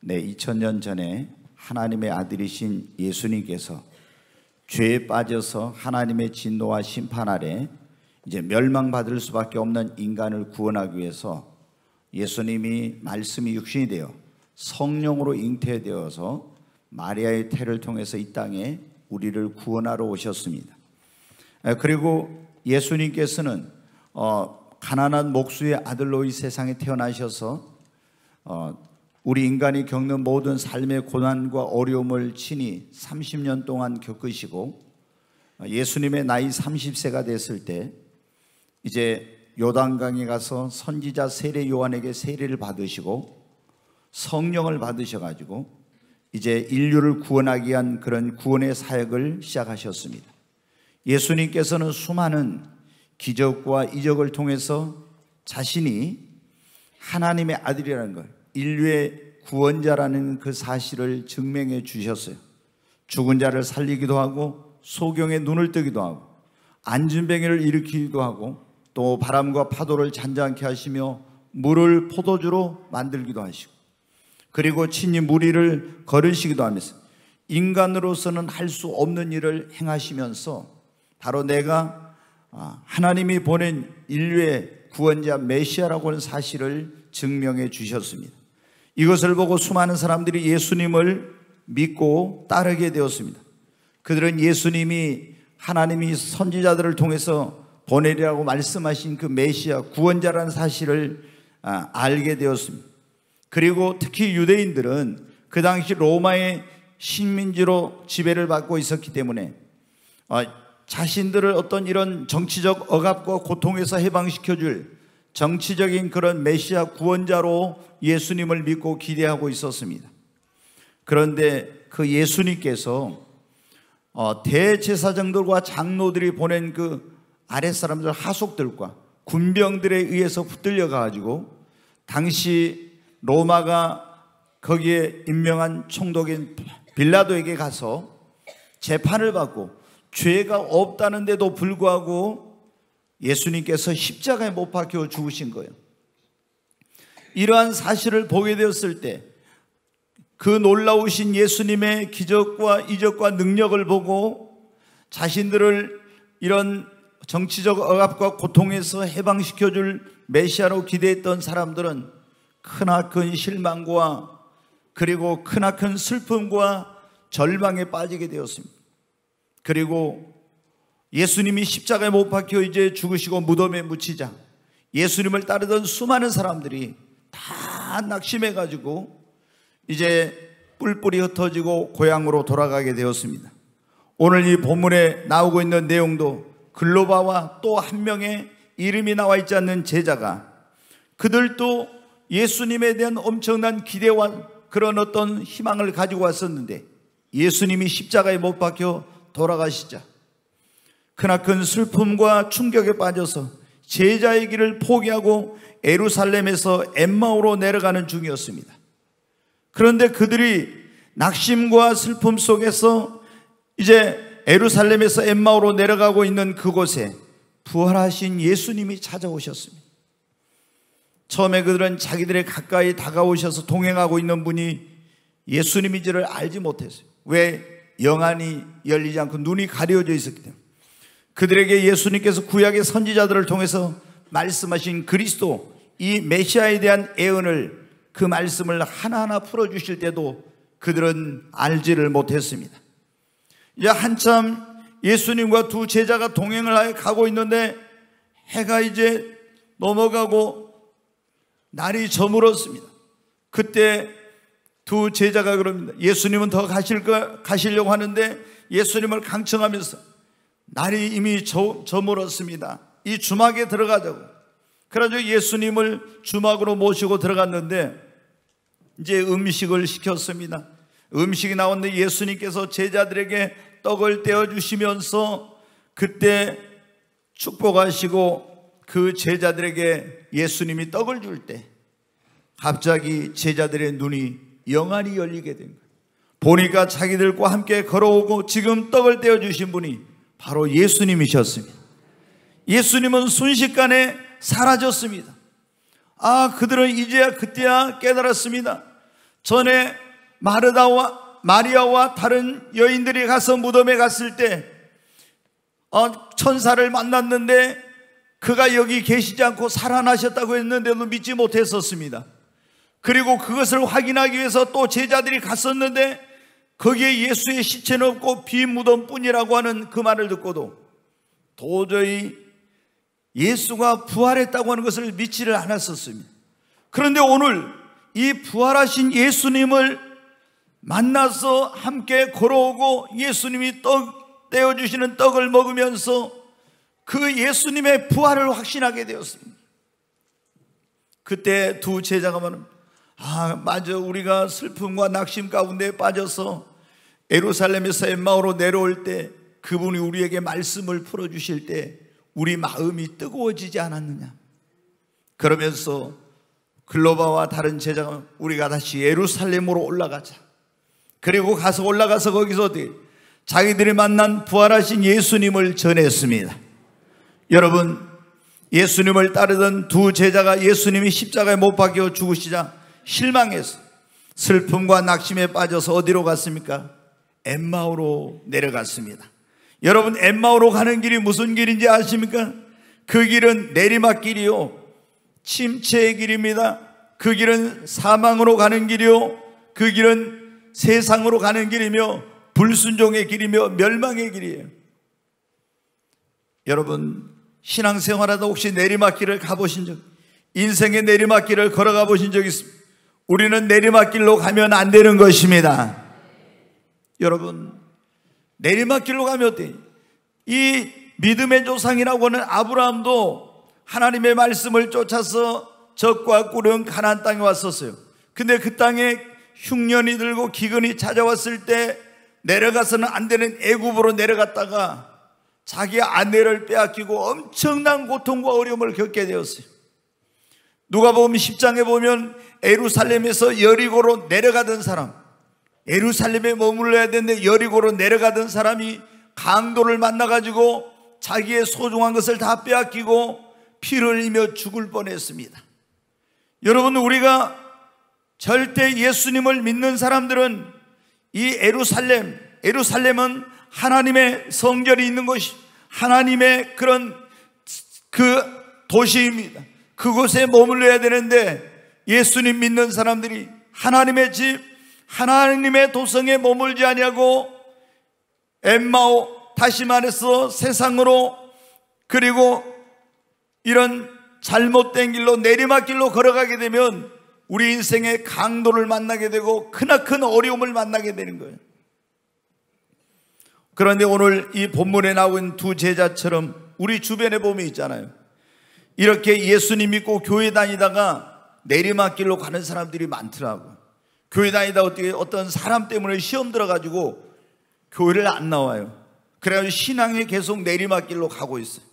2000년 전에 하나님의 아들이신 예수님께서 죄에 빠져서 하나님의 진노와 심판 아래 이제 멸망받을 수밖에 없는 인간을 구원하기 위해서 예수님이 말씀이 육신이 되어 성령으로 잉태되어서 마리아의 태를 통해서 이 땅에 우리를 구원하러 오셨습니다. 그리고 예수님께서는 가난한 목수의 아들로 이 세상에 태어나셔서 우리 인간이 겪는 모든 삶의 고난과 어려움을 친히 30년 동안 겪으시고 예수님의 나이 30세가 됐을 때 이제 요단강에 가서 선지자 세례 요한에게 세례를 받으시고 성령을 받으셔가지고 이제 인류를 구원하기 위한 그런 구원의 사역을 시작하셨습니다. 예수님께서는 수많은 기적과 이적을 통해서 자신이 하나님의 아들이라는 걸, 인류의 구원자라는 그 사실을 증명해 주셨어요. 죽은 자를 살리기도 하고 소경의 눈을 뜨기도 하고 안진뱅이를 일으키기도 하고 또 바람과 파도를 잔잔케 하시며 물을 포도주로 만들기도 하시고 그리고 친히 무리를 걸으시기도 하면서 인간으로서는 할 수 없는 일을 행하시면서 바로 내가 하나님이 보낸 인류의 구원자 메시아라고 하는 사실을 증명해 주셨습니다. 이것을 보고 수많은 사람들이 예수님을 믿고 따르게 되었습니다. 그들은 예수님이 하나님이 선지자들을 통해서 보내리라고 말씀하신 그 메시아 구원자라는 사실을 알게 되었습니다. 그리고 특히 유대인들은 그 당시 로마의 식민지로 지배를 받고 있었기 때문에 자신들을 어떤 이런 정치적 억압과 고통에서 해방시켜줄 정치적인 그런 메시아 구원자로 예수님을 믿고 기대하고 있었습니다. 그런데 그 예수님께서 대제사장들과 장로들이 보낸 그 아랫사람들 하속들과 군병들에 의해서 붙들려 가지고 당시 로마가 거기에 임명한 총독인 빌라도에게 가서 재판을 받고 죄가 없다는데도 불구하고 예수님께서 십자가에 못 박혀 죽으신 거예요. 이러한 사실을 보게 되었을 때 그 놀라우신 예수님의 기적과 이적과 능력을 보고 자신들을 이런 정치적 억압과 고통에서 해방시켜줄 메시아로 기대했던 사람들은 크나큰 실망과 그리고 크나큰 슬픔과 절망에 빠지게 되었습니다. 그리고 예수님이 십자가에 못 박혀 이제 죽으시고 무덤에 묻히자 예수님을 따르던 수많은 사람들이 다 낙심해가지고 이제 뿔뿔이 흩어지고 고향으로 돌아가게 되었습니다. 오늘 이 본문에 나오고 있는 내용도 글로바와 또 한 명의 이름이 나와 있지 않는 제자가 그들도 예수님에 대한 엄청난 기대와 그런 어떤 희망을 가지고 왔었는데 예수님이 십자가에 못 박혀 돌아가시자 크나큰 슬픔과 충격에 빠져서 제자의 길을 포기하고 예루살렘에서 엠마오로 내려가는 중이었습니다. 그런데 그들이 낙심과 슬픔 속에서 이제 예루살렘에서 엠마오로 내려가고 있는 그곳에 부활하신 예수님이 찾아오셨습니다. 처음에 그들은 자기들의 가까이 다가오셔서 동행하고 있는 분이 예수님인지를 알지 못했어요. 왜? 영안이 열리지 않고 눈이 가려져 있었기 때문에. 그들에게 예수님께서 구약의 선지자들을 통해서 말씀하신 그리스도 이 메시아에 대한 예언을 그 말씀을 하나하나 풀어주실 때도 그들은 알지를 못했습니다. 이제 한참 예수님과 두 제자가 동행을 하여 가고 있는데 해가 이제 넘어가고 날이 저물었습니다. 그때 두 제자가 그럽니다. 예수님은 더 가시려고 하는데 예수님을 강청하면서 날이 이미 저물었습니다. 이 주막에 들어가자고. 그래가지고 예수님을 주막으로 모시고 들어갔는데 이제 음식을 시켰습니다. 음식이 나오는데 예수님께서 제자들에게 떡을 떼어주시면서 그때 축복하시고 그 제자들에게 예수님이 떡을 줄 때 갑자기 제자들의 눈이 영안이 열리게 된 거예요. 보니까 자기들과 함께 걸어오고 지금 떡을 떼어주신 분이 바로 예수님이셨습니다. 예수님은 순식간에 사라졌습니다. 그들은 이제야 그때야 깨달았습니다. 전에 마리아와 다른 여인들이 가서 무덤에 갔을 때 천사를 만났는데 그가 여기 계시지 않고 살아나셨다고 했는데도 믿지 못했었습니다. 그리고 그것을 확인하기 위해서 또 제자들이 갔었는데 거기에 예수의 시체는 없고 빈 무덤뿐이라고 하는 그 말을 듣고도 도저히 예수가 부활했다고 하는 것을 믿지를 않았었습니다. 그런데 오늘 이 부활하신 예수님을 만나서 함께 걸어오고 예수님이 떡 떼어주시는 떡을 먹으면서 그 예수님의 부활을 확신하게 되었습니다. 그때 두 제자가 말합니다. 맞아, 우리가 슬픔과 낙심 가운데 빠져서 예루살렘에서 엠마오로 내려올 때 그분이 우리에게 말씀을 풀어주실 때 우리 마음이 뜨거워지지 않았느냐. 그러면서 글로바와 다른 제자가 우리가 다시 예루살렘으로 올라가자. 그리고 올라가서 거기서 자기들이 만난 부활하신 예수님을 전했습니다. 여러분, 예수님을 따르던 두 제자가 예수님이 십자가에 못 박혀 죽으시자 실망해서 슬픔과 낙심에 빠져서 어디로 갔습니까? 엠마오로 내려갔습니다. 여러분, 엠마오로 가는 길이 무슨 길인지 아십니까? 그 길은 내리막길이요, 침체의 길입니다. 그 길은 사망으로 가는 길이요, 그 길은 세상으로 가는 길이며 불순종의 길이며 멸망의 길이에요. 여러분, 신앙생활하다 혹시 내리막길을 가보신 적, 인생의 내리막길을 걸어가 보신 적 있습니까? 우리는 내리막길로 가면 안 되는 것입니다. 여러분, 내리막길로 가면 어때요? 이 믿음의 조상이라고 하는 아브라함도 하나님의 말씀을 쫓아서 적과 꿀은 가나안 땅에 왔었어요. 근데 그 땅에 흉년이 들고 기근이 찾아왔을 때 내려가서는 안 되는 애굽으로 내려갔다가 자기 아내를 빼앗기고 엄청난 고통과 어려움을 겪게 되었어요. 누가복음 10장에 보면 예루살렘에서 여리고로 내려가던 사람, 예루살렘에 머물러야 되는데 여리고로 내려가던 사람이 강도를 만나가지고 자기의 소중한 것을 다 빼앗기고 피를 흘리며 죽을 뻔했습니다. 여러분, 우리가 절대 예수님을 믿는 사람들은 이 예루살렘은 하나님의 성전이 있는 것이 하나님의 그런 그 도시입니다. 그곳에 머물러야 되는데 예수님 믿는 사람들이 하나님의 집, 하나님의 도성에 머물지 아니하고 엠마오, 다시 말해서 세상으로, 그리고 이런 잘못된 길로 내리막길로 걸어가게 되면 우리 인생의 강도를 만나게 되고 크나큰 어려움을 만나게 되는 거예요. 그런데 오늘 이 본문에 나온 두 제자처럼 우리 주변에 보면 있잖아요. 이렇게 예수님 믿고 교회 다니다가 내리막길로 가는 사람들이 많더라고요. 교회 다니다 어떤 사람 때문에 시험 들어가지고 교회를 안 나와요. 그래가지고 신앙이 계속 내리막길로 가고 있어요.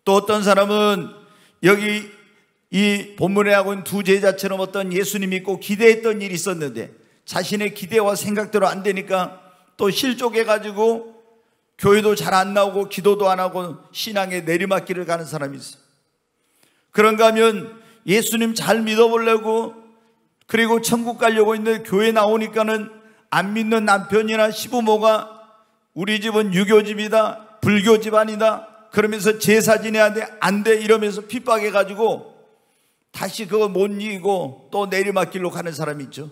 또 어떤 사람은 여기 이 본문에 하고 있는 두 제자처럼 어떤 예수님 믿고 기대했던 일이 있었는데 자신의 기대와 생각대로 안 되니까 또 실족해가지고 교회도 잘 안 나오고 기도도 안 하고 신앙의 내리막길을 가는 사람이 있어요. 그런가 하면 예수님 잘 믿어보려고, 그리고 천국 가려고 했는데 교회 나오니까는 안 믿는 남편이나 시부모가 우리 집은 유교집이다, 불교 집안이다, 그러면서 제사 지내야 돼, 안 돼, 이러면서 핍박해가지고 다시 그거 못 이기고 또 내리막길로 가는 사람이 있죠.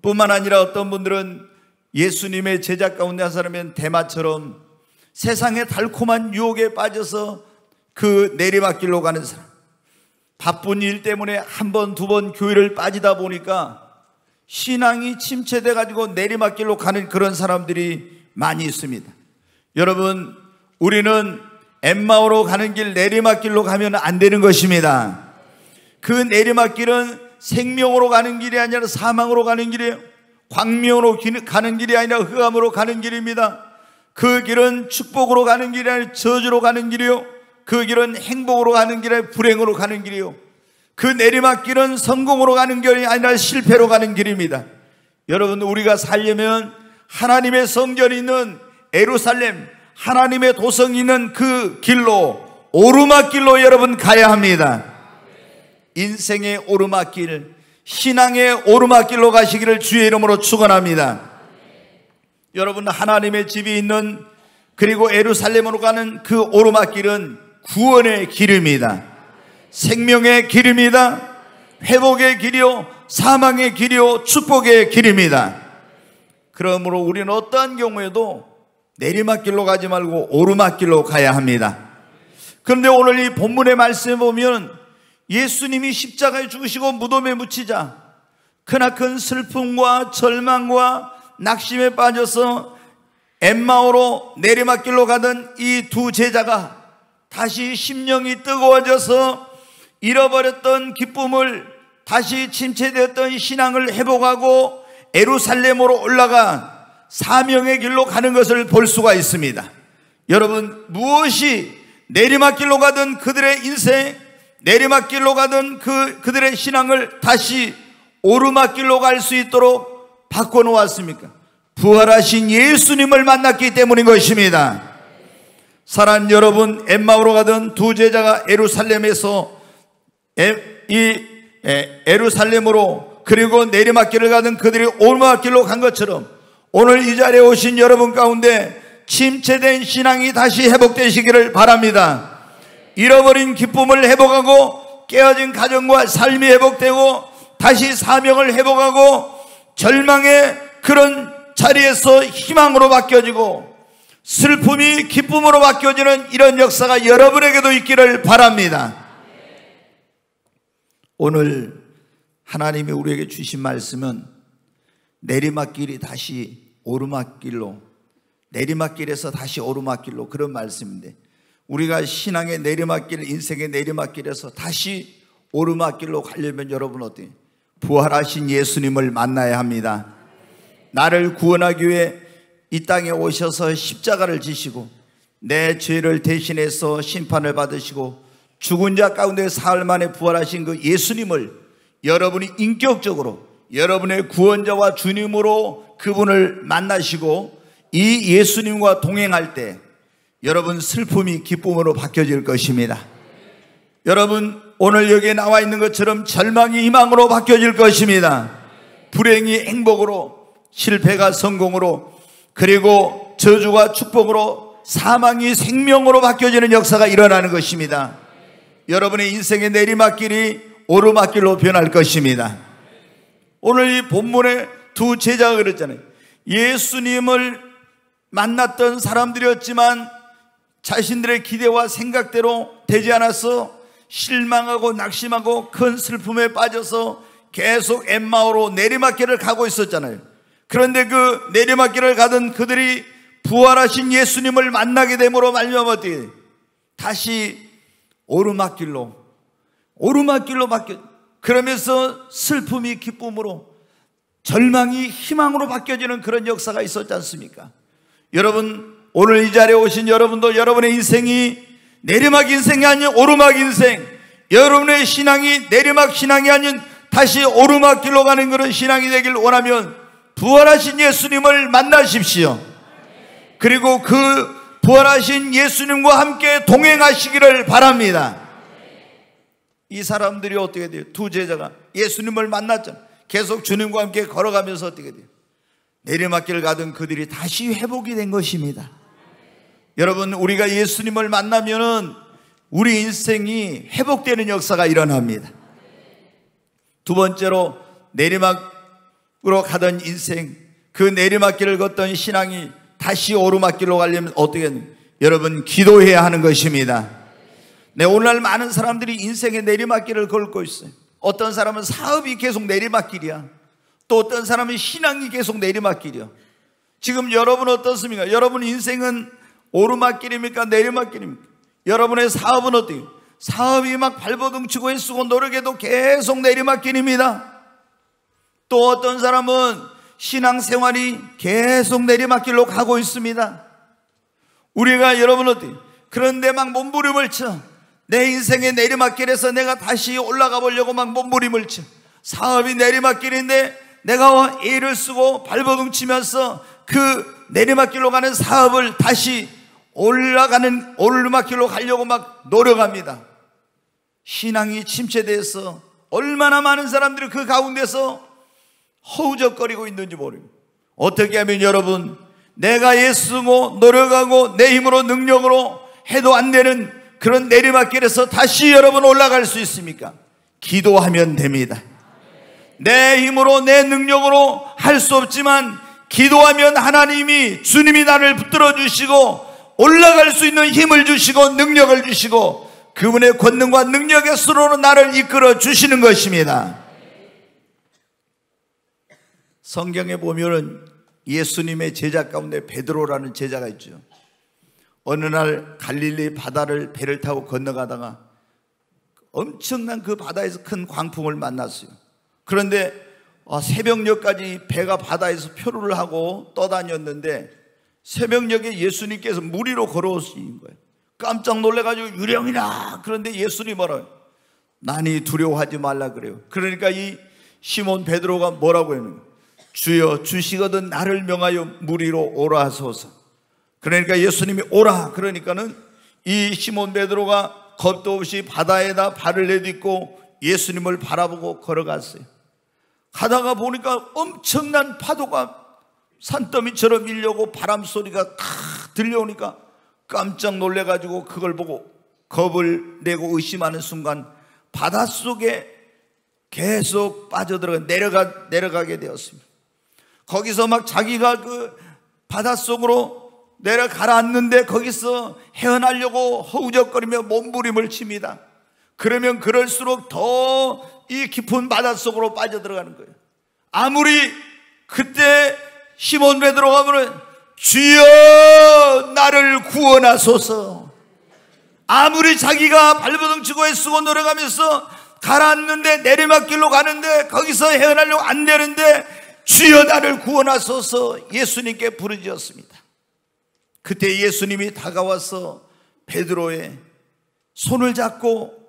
뿐만 아니라 어떤 분들은 예수님의 제자 가운데 한 사람은 대마처럼 세상의 달콤한 유혹에 빠져서 그 내리막길로 가는 사람, 바쁜 일 때문에 한 번, 두 번 교회를 빠지다 보니까 신앙이 침체돼 가지고 내리막길로 가는 그런 사람들이 많이 있습니다. 여러분, 우리는 엠마오로 가는 길, 내리막길로 가면 안 되는 것입니다. 그 내리막길은 생명으로 가는 길이 아니라 사망으로 가는 길이에요. 광명으로 가는 길이 아니라 흑암으로 가는 길입니다. 그 길은 축복으로 가는 길이 아니라 저주로 가는 길이요, 그 길은 행복으로 가는 길이 아니라 불행으로 가는 길이요, 그 내리막길은 성공으로 가는 길이 아니라 실패로 가는 길입니다. 여러분, 우리가 살려면 하나님의 성전이 있는 예루살렘, 하나님의 도성이 있는 그 길로, 오르막길로 여러분 가야 합니다. 인생의 오르막길, 신앙의 오르막길로 가시기를 주의 이름으로 축원합니다. 여러분, 하나님의 집이 있는 그리고 예루살렘으로 가는 그 오르막길은 구원의 길입니다. 생명의 길입니다. 회복의 길이요, 사망의 길이요, 축복의 길입니다. 그러므로 우리는 어떠한 경우에도 내리막길로 가지 말고 오르막길로 가야 합니다. 그런데 오늘 이 본문의 말씀에 보면 예수님이 십자가에 죽으시고 무덤에 묻히자 크나큰 슬픔과 절망과 낙심에 빠져서 엠마오로 내리막길로 가던 이 두 제자가 다시 심령이 뜨거워져서 잃어버렸던 기쁨을, 다시 침체되었던 신앙을 회복하고 예루살렘으로 올라가 사명의 길로 가는 것을 볼 수가 있습니다. 여러분, 무엇이 내리막길로 가던 그들의 인생, 내리막길로 가던 그들의 신앙을 다시 오르막길로 갈 수 있도록 바꿔놓았습니까? 부활하신 예수님을 만났기 때문인 것입니다. 사랑하는 여러분, 엠마오로 가던 두 제자가 예루살렘에서 예루살렘으로 그리고 내리막길을 가던 그들이 오르막길로 간 것처럼 오늘 이 자리에 오신 여러분 가운데 침체된 신앙이 다시 회복되시기를 바랍니다. 잃어버린 기쁨을 회복하고 깨어진 가정과 삶이 회복되고 다시 사명을 회복하고 절망의 그런 자리에서 희망으로 바뀌어지고 슬픔이 기쁨으로 바뀌어지는 이런 역사가 여러분에게도 있기를 바랍니다. 오늘 하나님이 우리에게 주신 말씀은 내리막길이 다시 오르막길로, 내리막길에서 다시 오르막길로, 그런 말씀인데 우리가 신앙의 내리막길, 인생의 내리막길에서 다시 오르막길로 가려면 여러분 어때요? 부활하신 예수님을 만나야 합니다. 나를 구원하기 위해 이 땅에 오셔서 십자가를 지시고 내 죄를 대신해서 심판을 받으시고 죽은 자 가운데 사흘 만에 부활하신 그 예수님을 여러분이 인격적으로 여러분의 구원자와 주님으로 그분을 만나시고 이 예수님과 동행할 때 여러분 슬픔이 기쁨으로 바뀌어질 것입니다. 여러분, 오늘 여기에 나와 있는 것처럼 절망이 희망으로 바뀌어질 것입니다. 불행이 행복으로, 실패가 성공으로, 그리고 저주가 축복으로, 사망이 생명으로 바뀌어지는 역사가 일어나는 것입니다. 여러분의 인생의 내리막길이 오르막길로 변할 것입니다. 오늘 이 본문에 두 제자가 그랬잖아요. 예수님을 만났던 사람들이었지만 자신들의 기대와 생각대로 되지 않아서 실망하고 낙심하고 큰 슬픔에 빠져서 계속 엠마오로 내리막길을 가고 있었잖아요. 그런데 그 내리막길을 가던 그들이 부활하신 예수님을 만나게 됨으로 말미암아 다시 오르막길로 바뀌어, 그러면서 슬픔이 기쁨으로, 절망이 희망으로 바뀌어지는 그런 역사가 있었지 않습니까? 여러분, 오늘 이 자리에 오신 여러분도 여러분의 인생이 내리막 인생이 아닌 오르막 인생, 여러분의 신앙이 내리막 신앙이 아닌 다시 오르막길로 가는 그런 신앙이 되길 원하면 부활하신 예수님을 만나십시오. 그리고 그 부활하신 예수님과 함께 동행하시기를 바랍니다. 이 사람들이 어떻게 돼요? 두 제자가 예수님을 만났잖아요. 계속 주님과 함께 걸어가면서 어떻게 돼요? 내리막길 가던 그들이 다시 회복이 된 것입니다. 여러분, 우리가 예수님을 만나면은 우리 인생이 회복되는 역사가 일어납니다. 두 번째로 내리막으로 가던 인생, 그 내리막길을 걷던 신앙이 다시 오르막길로 가려면 어떻게 해야 돼요? 여러분, 기도해야 하는 것입니다. 네, 오늘날 많은 사람들이 인생의 내리막길을 걸고 있어요. 어떤 사람은 사업이 계속 내리막길이야. 또 어떤 사람은 신앙이 계속 내리막길이야. 지금 여러분 어떻습니까? 여러분 인생은 오르막길입니까? 내리막길입니까? 여러분의 사업은 어때요? 사업이 막 발버둥치고 애쓰고 노력해도 계속 내리막길입니다. 또 어떤 사람은 신앙생활이 계속 내리막길로 가고 있습니다. 우리가 여러분 어때요? 그런데 막 몸부림을 쳐. 내 인생의 내리막길에서 내가 다시 올라가 보려고 막 몸부림을 쳐. 사업이 내리막길인데 내가 애를 쓰고 발버둥치면서 그 내리막길로 가는 사업을 다시 오르막길로 가려고 막 노력합니다. 신앙이 침체돼서 얼마나 많은 사람들이 그 가운데서 허우적거리고 있는지 모릅니다. 어떻게 하면 여러분, 내가 애쓰고 노력하고 내 힘으로 능력으로 해도 안 되는 그런 내리막길에서 다시 여러분 올라갈 수 있습니까? 기도하면 됩니다. 내 힘으로 내 능력으로 할 수 없지만 기도하면 하나님이, 주님이 나를 붙들어 주시고 올라갈 수 있는 힘을 주시고 능력을 주시고 그분의 권능과 능력의 수로로 나를 이끌어 주시는 것입니다. 성경에 보면은 예수님의 제자 가운데 베드로라는 제자가 있죠. 어느 날 갈릴리 바다를 배를 타고 건너가다가 엄청난 그 바다에서 큰 광풍을 만났어요. 그런데 새벽녘까지 배가 바다에서 표류를 하고 떠다녔는데 새벽녘에 예수님께서 물 위로 걸어오신 거예요. 깜짝 놀래가지고 유령이라. 그런데 예수님이 뭐라고요? 난이 두려워하지 말라 그래요. 그러니까 이 시몬 베드로가 뭐라고 했는가? 주여 주시거든 나를 명하여 물 위로 오라 하소서. 그러니까 예수님이 오라. 그러니까는 이 시몬 베드로가 겁도 없이 바다에다 발을 내딛고 예수님을 바라보고 걸어갔어요. 가다가 보니까 엄청난 파도가 산더미처럼 밀려오고 바람 소리가 탁 들려오니까 깜짝 놀래가지고 그걸 보고 겁을 내고 의심하는 순간 바닷속에 계속 빠져들어가 내려가게 되었습니다. 거기서 막 자기가 그 바닷속으로 내려가라앉는데 거기서 헤어나려고 허우적거리며 몸부림을 칩니다. 그러면 그럴수록 더 이 깊은 바닷속으로 빠져들어가는 거예요. 아무리 그때 시몬 베드로가 부르는 주여 나를 구원하소서, 아무리 자기가 발버둥 치고 애쓰고 노력하면서 가라앉는데 내리막길로 가는데 거기서 헤어나려고 안 되는데 주여 나를 구원하소서 예수님께 부르짖었습니다. 그때 예수님이 다가와서 베드로의 손을 잡고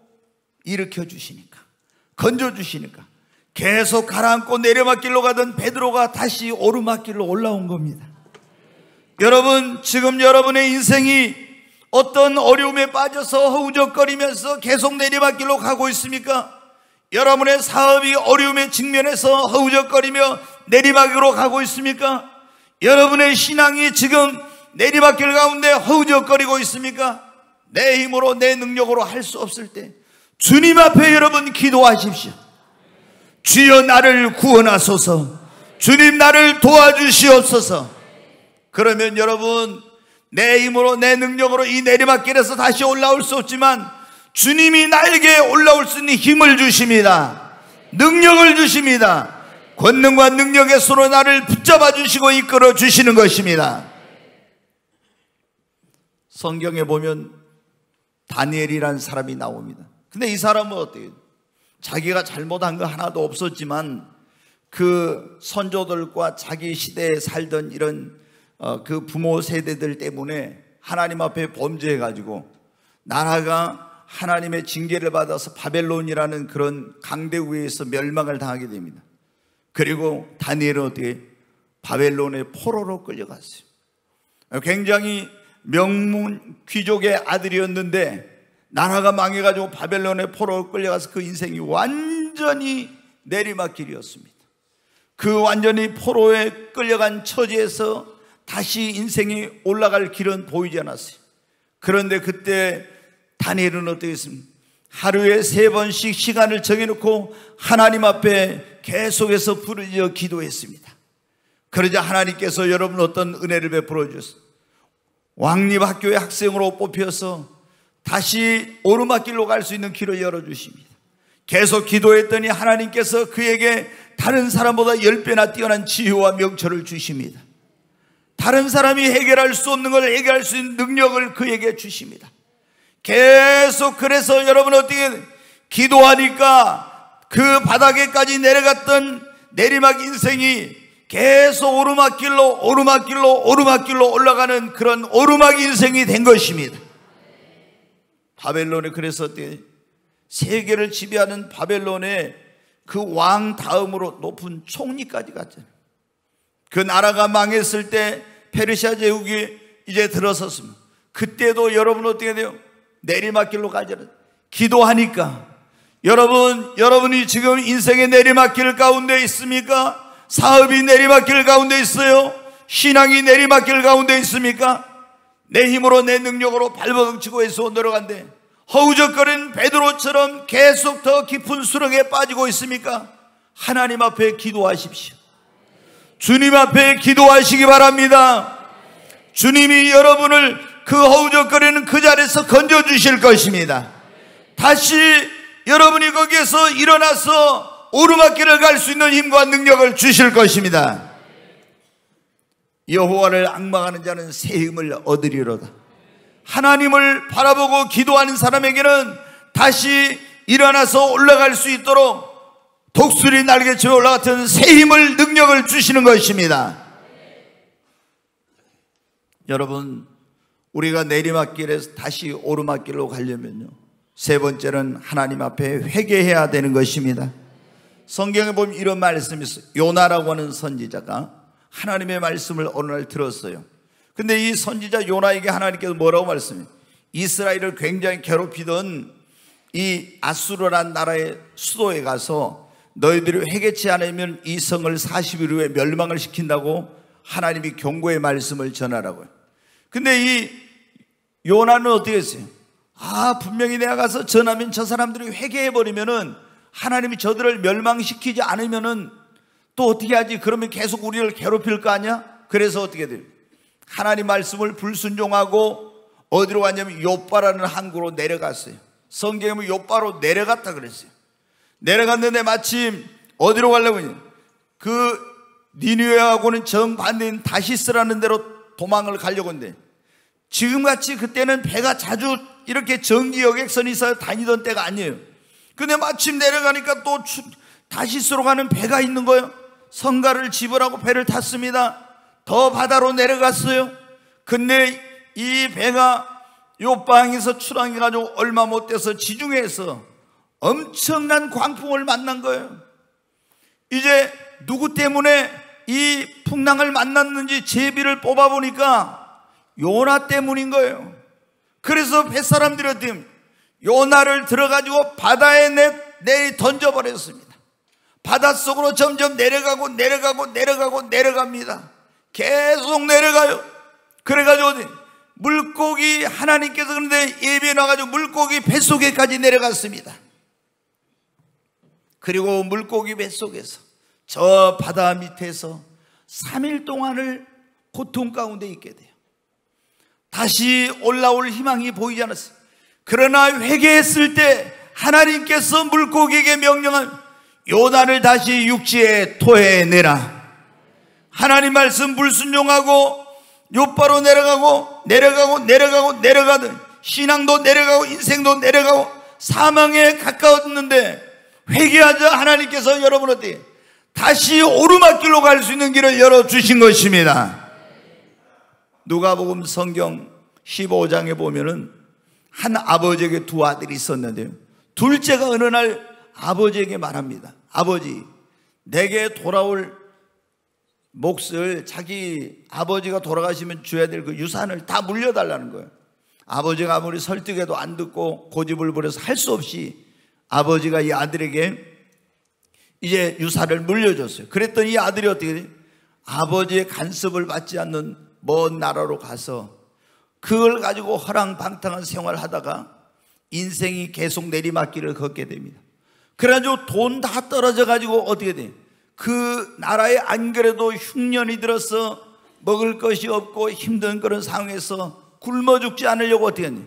일으켜 주시니까, 건져 주시니까 계속 가라앉고 내리막길로 가던 베드로가 다시 오르막길로 올라온 겁니다. 여러분, 지금 여러분의 인생이 어떤 어려움에 빠져서 허우적거리면서 계속 내리막길로 가고 있습니까? 여러분의 사업이 어려움에 직면해서 허우적거리며 내리막으로 가고 있습니까? 여러분의 신앙이 지금 내리막길 가운데 허우적거리고 있습니까? 내 힘으로 내 능력으로 할 수 없을 때 주님 앞에 여러분 기도하십시오. 주여 나를 구원하소서, 주님 나를 도와주시옵소서. 그러면 여러분, 내 힘으로 내 능력으로 이 내리막길에서 다시 올라올 수 없지만 주님이 나에게 올라올 수 있는 힘을 주십니다. 능력을 주십니다. 권능과 능력의 손으로 나를 붙잡아 주시고 이끌어 주시는 것입니다. 성경에 보면 다니엘이라는 사람이 나옵니다. 근데 이 사람은 어때요? 자기가 잘못한 거 하나도 없었지만 그 선조들과 자기 시대에 살던 이런 그 부모 세대들 때문에 하나님 앞에 범죄해가지고 나라가 하나님의 징계를 받아서 바벨론이라는 그런 강대국에서 멸망을 당하게 됩니다. 그리고 다니엘은 어떻게 바벨론의 포로로 끌려갔어요. 굉장히 명문 귀족의 아들이었는데 나라가 망해가지고 바벨론의 포로로 끌려가서 그 인생이 완전히 내리막길이었습니다. 그 완전히 포로에 끌려간 처지에서 다시 인생이 올라갈 길은 보이지 않았어요. 그런데 그때 다니엘은 어떻게 했습니까? 하루에 3번씩 시간을 정해놓고 하나님 앞에 계속해서 부르짖어 기도했습니다. 그러자 하나님께서 여러분 어떤 은혜를 베풀어 주셨어요. 왕립학교의 학생으로 뽑혀서 다시 오르막길로 갈 수 있는 길을 열어주십니다. 계속 기도했더니 하나님께서 그에게 다른 사람보다 10배나 뛰어난 지혜와 명철을 주십니다. 다른 사람이 해결할 수 없는 걸 해결할 수 있는 능력을 그에게 주십니다. 계속 그래서 여러분 어떻게 기도하니까 그 바닥에까지 내려갔던 내리막 인생이 계속 오르막길로 올라가는 그런 오르막 인생이 된 것입니다. 바벨론에 그래서 세계를 지배하는 바벨론의 그 왕 다음으로 높은 총리까지 갔잖아요. 그 나라가 망했을 때 페르시아 제국이 이제 들어섰습니다. 그때도 여러분 어떻게 돼요? 내리막길로 가잖아요. 기도하니까 여러분이 지금 인생의 내리막길 가운데 있습니까? 사업이 내리막길 가운데 있어요? 신앙이 내리막길 가운데 있습니까? 내 힘으로 내 능력으로 발버둥치고 해서 내려간대. 허우적거리는 베드로처럼 계속 더 깊은 수렁에 빠지고 있습니까? 하나님 앞에 기도하십시오. 주님 앞에 기도하시기 바랍니다. 주님이 여러분을 그 허우적거리는 그 자리에서 건져주실 것입니다. 다시 여러분이 거기에서 일어나서 오르막길을 갈 수 있는 힘과 능력을 주실 것입니다. 여호와를 앙망하는 자는 새 힘을 얻으리로다. 하나님을 바라보고 기도하는 사람에게는 다시 일어나서 올라갈 수 있도록 독수리 날개처럼 올라갔던 새 힘을, 능력을 주시는 것입니다. 여러분, 우리가 내리막길에서 다시 오르막길로 가려면요, 세 번째는 하나님 앞에 회개해야 되는 것입니다. 성경에 보면 이런 말씀이 있어요. 요나라고 하는 선지자가 하나님의 말씀을 어느 날 들었어요. 근데 이 선지자 요나에게 하나님께서 뭐라고 말씀해요? 이스라엘을 굉장히 괴롭히던 이 아수르라는 나라의 수도에 가서 너희들이 회개치 않으면 이 성을 40일 후에 멸망을 시킨다고 하나님이 경고의 말씀을 전하라고요. 근데 이 요나는 어떻게 했어요? 분명히 내가 가서 전하면 저 사람들이 회개해버리면은 하나님이 저들을 멸망시키지 않으면은 또 어떻게 하지? 그러면 계속 우리를 괴롭힐 거 아니야? 그래서 어떻게 돼요? 하나님 말씀을 불순종하고 어디로 갔냐면 요빠라는 항구로 내려갔어요. 성경에 보면 요빠로 내려갔다 그랬어요. 내려갔는데 마침 어디로 가려고 하냐? 그 니느웨하고는 정반대인 다시스라는 데로 도망을 가려고 했는데, 지금같이 그때는 배가 자주 이렇게 정지 여객선이 있어서 다니던 때가 아니에요. 근데 마침 내려가니까 또 다시스로 가는 배가 있는 거예요. 성가를 지불하고 배를 탔습니다. 더 바다로 내려갔어요. 근데 이 배가 요방에서 출항해가지고 얼마 못 돼서 지중해에서 엄청난 광풍을 만난 거예요. 이제 누구 때문에 이 풍랑을 만났는지 제비를 뽑아보니까 요나 때문인 거예요. 그래서 뱃사람들이 어떻게 합니까? 요나를 들어가지고 바다에 내리 던져버렸습니다. 바닷속으로 점점 내려갑니다. 계속 내려가요. 그래가지고 어디 물고기, 하나님께서 그런데 예비해 놔가지고 물고기 뱃속에까지 내려갔습니다. 그리고 물고기 뱃속에서 저 바다 밑에서 3일 동안을 고통 가운데 있게 돼요. 다시 올라올 희망이 보이지 않았어요. 그러나 회개했을 때 하나님께서 물고기에게 명령한 요나를 다시 육지에 토해내라. 하나님 말씀 불순종하고 요바로 내려가던 신앙도 내려가고 인생도 내려가고 사망에 가까웠는데 회개하자 하나님께서 여러분 어때요? 다시 오르막길로 갈 수 있는 길을 열어주신 것입니다. 누가복음 성경 15장에 보면은 한 아버지에게 두 아들이 있었는데요, 둘째가 어느 날 아버지에게 말합니다. 아버지, 내게 돌아올 몫을 자기 아버지가 돌아가시면 줘야 될 그 유산을 다 물려달라는 거예요. 아버지가 아무리 설득해도 안 듣고 고집을 부려서 할 수 없이 아버지가 이 아들에게 이제 유산을 물려줬어요. 그랬더니 이 아들이 어떻게 돼요? 아버지의 간섭을 받지 않는 먼 나라로 가서 그걸 가지고 허랑방탕한 생활을 하다가 인생이 계속 내리막길을 걷게 됩니다. 그래가지고 돈 다 떨어져 가지고 어떻게 돼요? 그 나라에 안 그래도 흉년이 들어서 먹을 것이 없고 힘든 그런 상황에서 굶어 죽지 않으려고 어떻게 했니?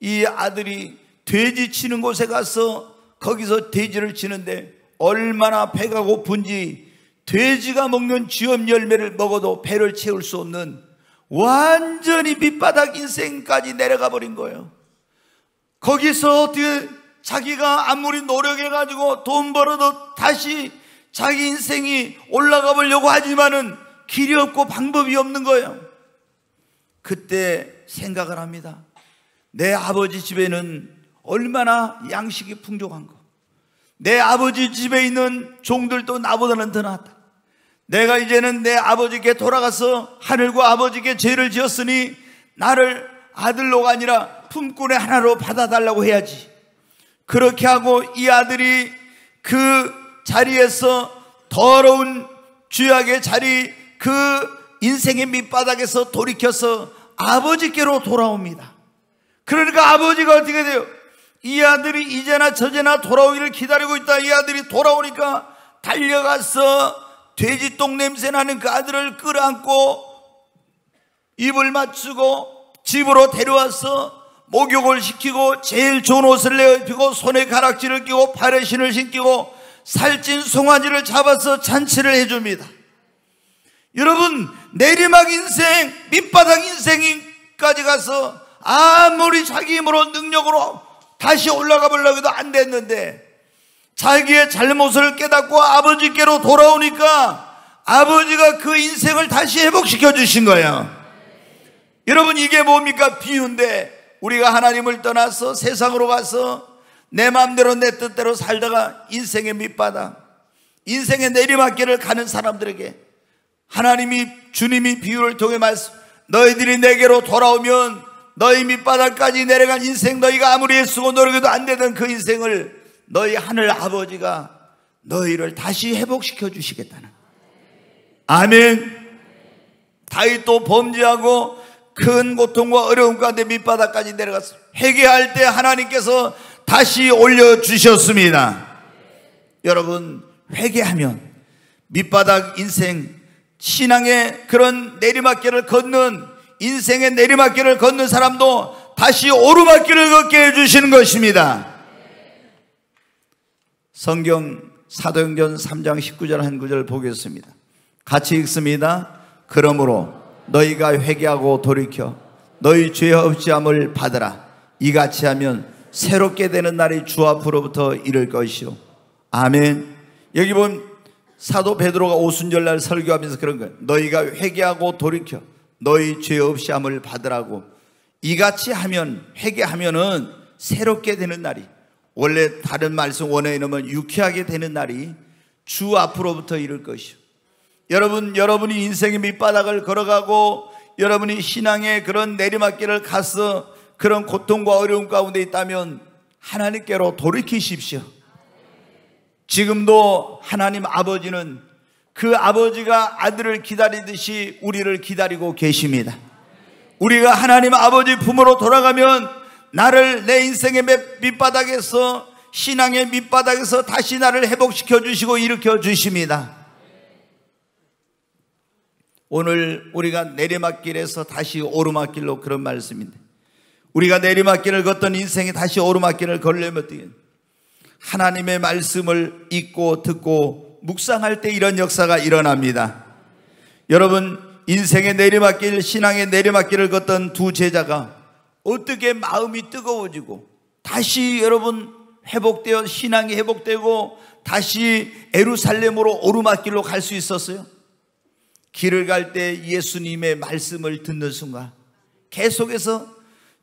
이 아들이 돼지 치는 곳에 가서 거기서 돼지를 치는데 얼마나 배가 고픈지 돼지가 먹는 쥐엄 열매를 먹어도 배를 채울 수 없는 완전히 밑바닥 인생까지 내려가 버린 거예요. 거기서 어떻게 자기가 아무리 노력해가지고 돈 벌어도 다시 자기 인생이 올라가 보려고 하지만은 길이 없고 방법이 없는 거예요. 그때 생각을 합니다. 내 아버지 집에는 얼마나 양식이 풍족한 거, 내 아버지 집에 있는 종들도 나보다는 더 낫다. 내가 이제는 내 아버지께 돌아가서 하늘과 아버지께 죄를 지었으니 나를 아들로가 아니라 품꾼의 하나로 받아달라고 해야지. 그렇게 하고 이 아들이 그 자리에서 더러운 죄악의 자리, 그 인생의 밑바닥에서 돌이켜서 아버지께로 돌아옵니다. 그러니까 아버지가 어떻게 돼요? 이 아들이 이제나 저제나 돌아오기를 기다리고 있다. 이 아들이 돌아오니까 달려가서 돼지똥 냄새 나는 그 아들을 끌어안고 입을 맞추고 집으로 데려와서 목욕을 시키고 제일 좋은 옷을 내입히고 손에 가락지를 끼고 발에 신을 신기고 살찐 송아지를 잡아서 잔치를 해줍니다. 여러분, 내리막 인생, 밑바닥 인생까지 가서 아무리 자기 힘으로 능력으로 다시 올라가 보려고 해도 안 됐는데 자기의 잘못을 깨닫고 아버지께로 돌아오니까 아버지가 그 인생을 다시 회복시켜 주신 거예요. 여러분, 이게 뭡니까? 비유인데 우리가 하나님을 떠나서 세상으로 가서 내 마음대로 내 뜻대로 살다가 인생의 밑바닥, 인생의 내리막길을 가는 사람들에게 주님이 비유를 통해 말씀, 너희들이 내게로 돌아오면 너희 밑바닥까지 내려간 인생, 너희가 아무리 애쓰고 노력해도 안 되던 그 인생을 너희 하늘 아버지가 너희를 다시 회복시켜 주시겠다는. 아멘. 다윗도 범죄하고 큰 고통과 어려움 가운데 밑바닥까지 내려갔어요. 회개할 때 하나님께서 다시 올려주셨습니다. 여러분, 회개하면 밑바닥 인생, 신앙의 그런 내리막길을 걷는, 인생의 내리막길을 걷는 사람도 다시 오르막길을 걷게 해주시는 것입니다. 성경 사도행전 3장 19절 한 구절 보겠습니다. 같이 읽습니다. 그러므로 너희가 회개하고 돌이켜 너희 죄 없이함을 받으라. 이같이 하면 새롭게 되는 날이 주 앞으로부터 이를 것이요. 아멘. 여기 보면 사도 베드로가 오순절날 설교하면서 그런 거예요. 너희가 회개하고 돌이켜 너희 죄 없이함을 받으라고. 이같이 하면, 회개하면은 새롭게 되는 날이, 원래 다른 말씀 원어에 넣으면 유쾌하게 되는 날이 주 앞으로부터 이를 것이요. 여러분이 인생의 밑바닥을 걸어가고 여러분이 신앙의 그런 내리막길을 가서 그런 고통과 어려움 가운데 있다면 하나님께로 돌이키십시오. 지금도 하나님 아버지는 그 아버지가 아들을 기다리듯이 우리를 기다리고 계십니다. 우리가 하나님 아버지 품으로 돌아가면 나를 내 인생의 밑바닥에서, 신앙의 밑바닥에서 다시 나를 회복시켜 주시고 일으켜 주십니다. 오늘 우리가 내리막길에서 다시 오르막길로, 그런 말씀인데, 우리가 내리막길을 걷던 인생이 다시 오르막길을 걸려면 어떻게 해요? 하나님의 말씀을 읽고 듣고 묵상할 때 이런 역사가 일어납니다. 여러분, 인생의 내리막길, 신앙의 내리막길을 걷던 두 제자가 어떻게 마음이 뜨거워지고 다시 여러분 회복되어, 신앙이 회복되고 다시 예루살렘으로 오르막길로 갈 수 있었어요? 길을 갈 때 예수님의 말씀을 듣는 순간 계속해서,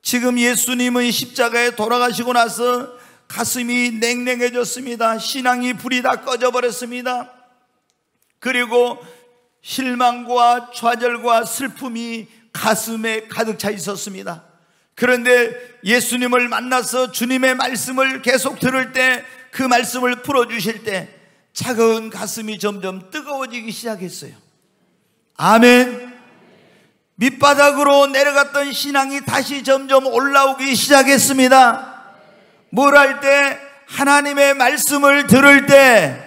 지금 예수님은 십자가에 돌아가시고 나서 가슴이 냉랭해졌습니다. 신앙이 불이 다 꺼져버렸습니다. 그리고 실망과 좌절과 슬픔이 가슴에 가득 차 있었습니다. 그런데 예수님을 만나서 주님의 말씀을 계속 들을 때, 그 말씀을 풀어주실 때 차가운 가슴이 점점 뜨거워지기 시작했어요. 아멘. 밑바닥으로 내려갔던 신앙이 다시 점점 올라오기 시작했습니다. 뭘 할 때? 하나님의 말씀을 들을 때,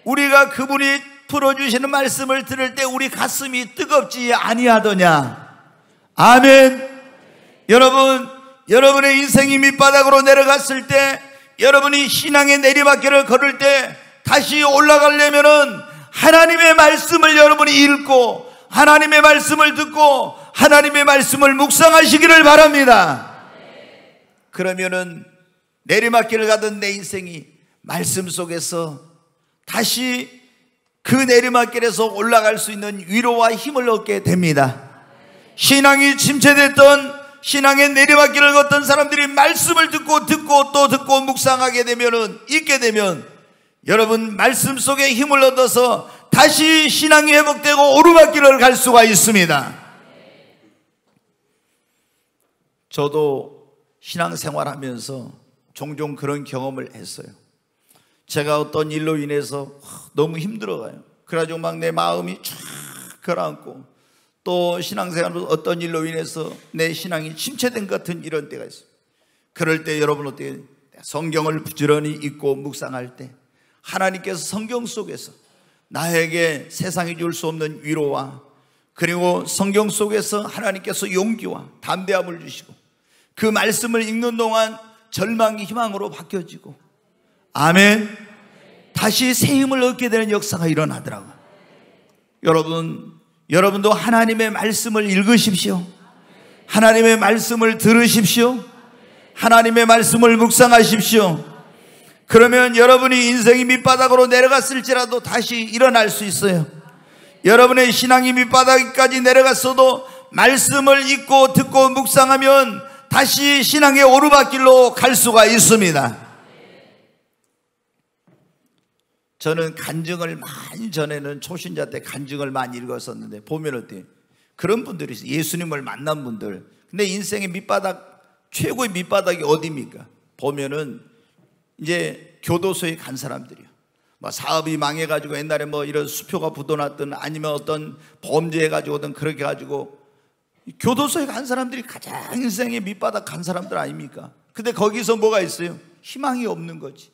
우리가 그분이 풀어주시는 말씀을 들을 때 우리 가슴이 뜨겁지 아니하더냐. 아멘. 여러분의 인생이 밑바닥으로 내려갔을 때, 여러분이 신앙의 내리막길을 걸을 때 다시 올라가려면은 하나님의 말씀을 여러분이 읽고 하나님의 말씀을 듣고 하나님의 말씀을 묵상하시기를 바랍니다. 그러면은 내리막길을 가던 내 인생이 말씀 속에서 다시 그 내리막길에서 올라갈 수 있는 위로와 힘을 얻게 됩니다. 신앙이 침체됐던, 신앙의 내리막길을 걷던 사람들이 말씀을 듣고 또 듣고 묵상하게 되면은, 읽게 되면 여러분 말씀 속에 힘을 얻어서 다시 신앙이 회복되고 오르막길을 갈 수가 있습니다. 저도 신앙생활하면서 종종 그런 경험을 했어요. 제가 어떤 일로 인해서 너무 힘들어가요. 그래가지고 막 내 마음이 쫙 가라앉고, 또 신앙생활로 어떤 일로 인해서 내 신앙이 침체된 것 같은 이런 때가 있어요. 그럴 때 여러분 어떻게, 성경을 부지런히 읽고 묵상할 때 하나님께서 성경 속에서 나에게 세상이 줄 수 없는 위로와, 그리고 성경 속에서 하나님께서 용기와 담대함을 주시고, 그 말씀을 읽는 동안 절망이 희망으로 바뀌어지고, 아멘, 다시 새 힘을 얻게 되는 역사가 일어나더라고요. 여러분도 하나님의 말씀을 읽으십시오. 하나님의 말씀을 들으십시오. 하나님의 말씀을 묵상하십시오. 그러면 여러분이 인생이 밑바닥으로 내려갔을지라도 다시 일어날 수 있어요. 여러분의 신앙이 밑바닥까지 내려갔어도 말씀을 읽고 듣고 묵상하면 다시 신앙의 오르막길로 갈 수가 있습니다. 저는 간증을 많이, 전에는 초신자 때 간증을 많이 읽었었는데, 보면 어때요? 그런 분들이 있어요. 예수님을 만난 분들. 근데 인생의 밑바닥, 최고의 밑바닥이 어디입니까? 보면은 이제 교도소에 간 사람들이요. 뭐 사업이 망해가지고 옛날에 뭐 이런 수표가 붙어놨든, 아니면 어떤 범죄해가지고든 그렇게 해가지고 교도소에 간 사람들이 가장 인생의 밑바닥 간 사람들 아닙니까? 근데 거기서 뭐가 있어요? 희망이 없는 거지.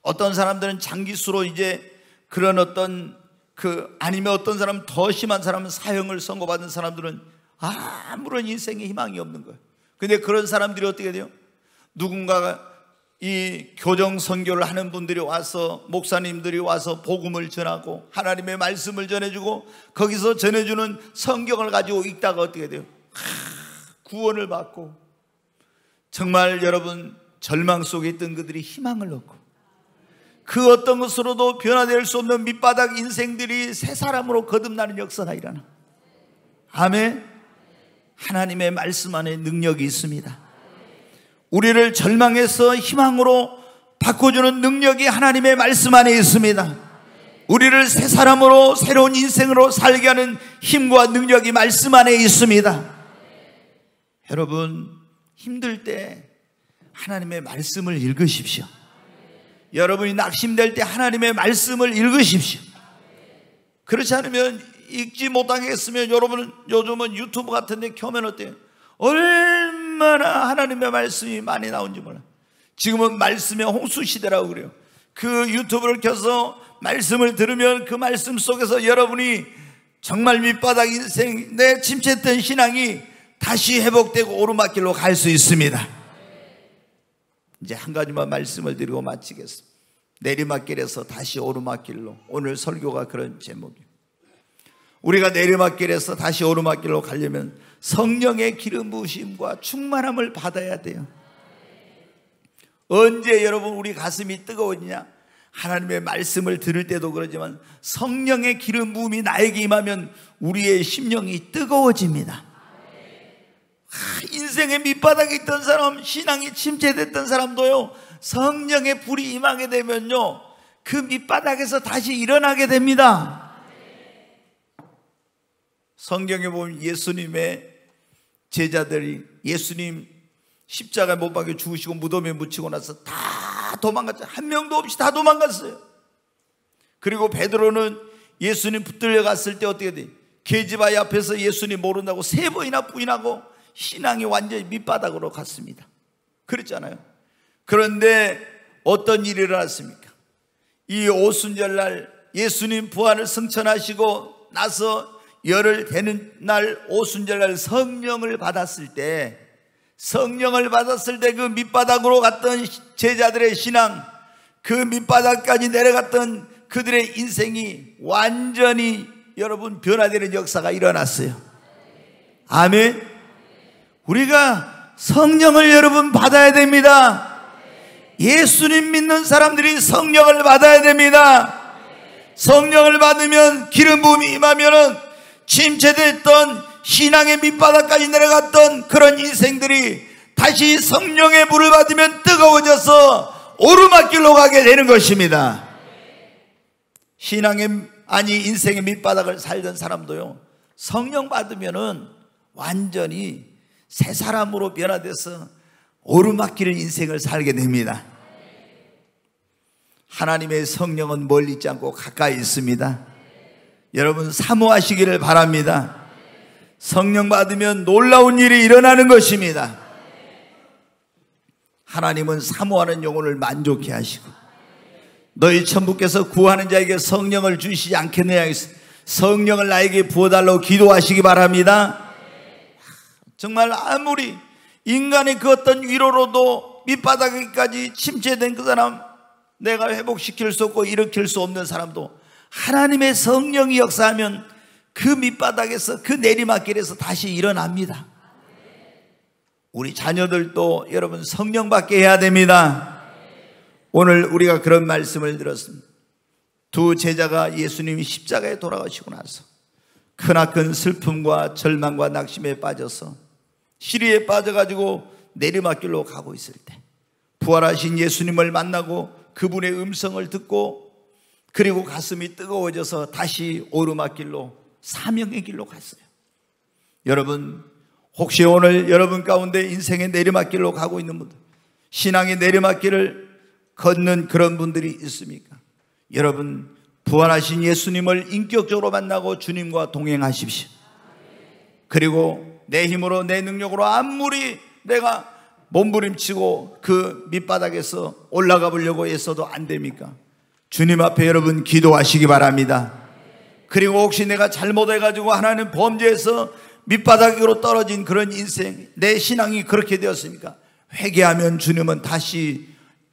어떤 사람들은 장기수로 이제 그런 어떤 아니면 어떤 사람은 더 심한 사람은 사형을 선고받은 사람들은 아무런 인생에 희망이 없는 거예요. 근데 그런 사람들이 어떻게 돼요? 누군가가 이 교정 선교를 하는 분들이 와서, 목사님들이 와서 복음을 전하고 하나님의 말씀을 전해주고, 거기서 전해주는 성경을 가지고 읽다가 어떻게 돼요? 구원을 받고, 정말 여러분, 절망 속에 있던 그들이 희망을 얻고, 그 어떤 것으로도 변화될 수 없는 밑바닥 인생들이 새 사람으로 거듭나는 역사가 일어나. 아멘. 하나님의 말씀 안에 능력이 있습니다. 우리를 절망에서 희망으로 바꿔주는 능력이 하나님의 말씀 안에 있습니다. 우리를 새 사람으로, 새로운 인생으로 살게 하는 힘과 능력이 말씀 안에 있습니다. 여러분, 힘들 때 하나님의 말씀을 읽으십시오. 여러분이 낙심될 때 하나님의 말씀을 읽으십시오. 그렇지 않으면, 읽지 못하겠으면 여러분은 요즘은 유튜브 같은 데 켜면 어때요? 얼마나 하나님의 말씀이 많이 나온지 몰라요. 지금은 말씀의 홍수 시대라고 그래요. 그 유튜브를 켜서 말씀을 들으면 그 말씀 속에서 여러분이 정말 밑바닥 인생, 내 침체했던 신앙이 다시 회복되고 오르막길로 갈 수 있습니다. 이제 한 가지만 말씀을 드리고 마치겠습니다. 내리막길에서 다시 오르막길로. 오늘 설교가 그런 제목이에요. 우리가 내리막길에서 다시 오르막길로 가려면 성령의 기름 부으심과 충만함을 받아야 돼요. 언제 여러분 우리 가슴이 뜨거워지냐? 하나님의 말씀을 들을 때도 그러지만 성령의 기름 부음이 나에게 임하면 우리의 심령이 뜨거워집니다. 인생의 밑바닥에 있던 사람, 신앙이 침체됐던 사람도요, 성령의 불이 임하게 되면요, 그 밑바닥에서 다시 일어나게 됩니다. 성경에 보면 예수님의 제자들이 예수님 십자가에 못 박혀 죽으시고 무덤에 묻히고 나서 다 도망갔죠. 한 명도 없이 다 도망갔어요. 그리고 베드로는 예수님 붙들려 갔을 때 어떻게 돼? 계집아이 앞에서 예수님 모른다고 3번이나 부인하고 신앙이 완전히 밑바닥으로 갔습니다. 그랬잖아요. 그런데 어떤 일이 일어났습니까? 이 오순절날 예수님 부활을 승천하시고 나서 열흘 되는 날 오순절날 성령을 받았을 때 그 밑바닥으로 갔던 제자들의 신앙, 그 밑바닥까지 내려갔던 그들의 인생이 완전히 여러분 변화되는 역사가 일어났어요. 아멘. 우리가 성령을 여러분 받아야 됩니다. 예수님 믿는 사람들이 성령을 받아야 됩니다. 성령을 받으면 기름 부음이 임하면은 침체됐던 신앙의 밑바닥까지 내려갔던 그런 인생들이 다시 성령의 불을 받으면 뜨거워져서 오르막길로 가게 되는 것입니다. 신앙의 인생의 밑바닥을 살던 사람도요, 성령 받으면은 완전히 새 사람으로 변화돼서 오르막길 인생을 살게 됩니다. 하나님의 성령은 멀리 있지 않고 가까이 있습니다. 여러분 사모하시기를 바랍니다. 성령 받으면 놀라운 일이 일어나는 것입니다. 하나님은 사모하는 영혼을 만족해 하시고 너희 천부께서 구하는 자에게 성령을 주시지 않겠느냐 해서 성령을 나에게 부어달라고 기도하시기 바랍니다. 정말 아무리 인간의 그 어떤 위로로도 밑바닥까지 침체된 그 사람, 내가 회복시킬 수 없고 일으킬 수 없는 사람도 하나님의 성령이 역사하면 그 밑바닥에서 그 내리막길에서 다시 일어납니다. 우리 자녀들도 여러분 성령 받게 해야 됩니다. 오늘 우리가 그런 말씀을 들었습니다. 두 제자가 예수님이 십자가에 돌아가시고 나서 크나큰 슬픔과 절망과 낙심에 빠져서 시리에 빠져가지고 내리막길로 가고 있을 때 부활하신 예수님을 만나고 그분의 음성을 듣고 그리고 가슴이 뜨거워져서 다시 오르막길로 사명의 길로 갔어요. 여러분 혹시 오늘 여러분 가운데 인생의 내리막길로 가고 있는 분들, 신앙의 내리막길을 걷는 그런 분들이 있습니까? 여러분 부활하신 예수님을 인격적으로 만나고 주님과 동행하십시오. 그리고 내 힘으로 내 능력으로 아무리 내가 몸부림치고 그 밑바닥에서 올라가 보려고 애써도 안 됩니까? 주님 앞에 여러분 기도하시기 바랍니다. 그리고 혹시 내가 잘못해가지고 하나님 범죄해서 밑바닥으로 떨어진 그런 인생, 내 신앙이 그렇게 되었습니까? 회개하면 주님은 다시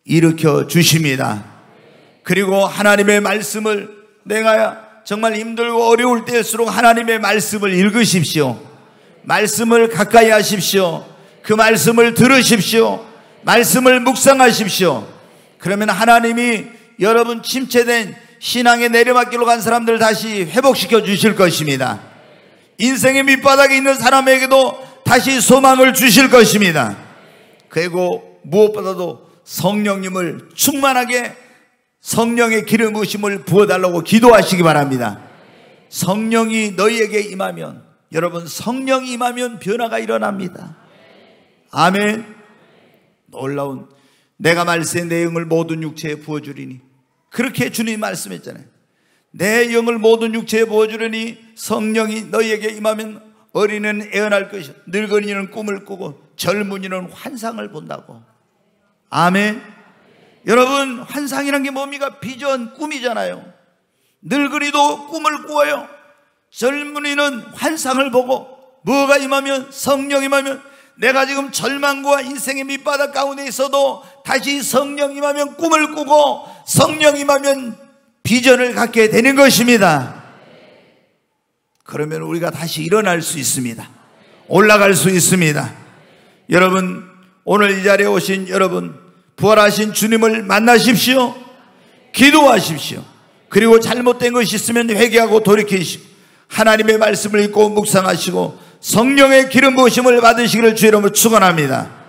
일으켜 주십니다. 그리고 하나님의 말씀을 내가 정말 힘들고 어려울 때일수록 하나님의 말씀을 읽으십시오. 말씀을 가까이 하십시오. 그 말씀을 들으십시오. 말씀을 묵상하십시오. 그러면 하나님이 여러분 침체된 신앙의 내리막길로 간 사람들 다시 회복시켜 주실 것입니다. 인생의 밑바닥에 있는 사람에게도 다시 소망을 주실 것입니다. 그리고 무엇보다도 성령님을 충만하게 성령의 기름 부으심을 부어달라고 기도하시기 바랍니다. 성령이 너희에게 임하면, 여러분 성령이 임하면 변화가 일어납니다. 아멘. 놀라운, 내가 말세의 내 영을 모든 육체에 부어주리니, 그렇게 주님이 말씀했잖아요. 내 영을 모든 육체에 부어주리니 성령이 너희에게 임하면 어린이는 애언할 것이요 늙은이는 꿈을 꾸고 젊은이는 환상을 본다고. 아멘. 여러분 환상이란 게 뭡니까? 비전, 꿈이잖아요. 늙은이도 꿈을 꾸어요. 젊은이는 환상을 보고, 뭐가 임하면, 성령이 임하면, 내가 지금 절망과 인생의 밑바닥 가운데 있어도 다시 성령 임하면 꿈을 꾸고 성령 임하면 비전을 갖게 되는 것입니다. 그러면 우리가 다시 일어날 수 있습니다. 올라갈 수 있습니다. 여러분 오늘 이 자리에 오신 여러분, 부활하신 주님을 만나십시오. 기도하십시오. 그리고 잘못된 것이 있으면 회개하고 돌이키시고 하나님의 말씀을 읽고 묵상하시고 성령의 기름 부으심을 받으시기를 주의 이름으로 축원합니다.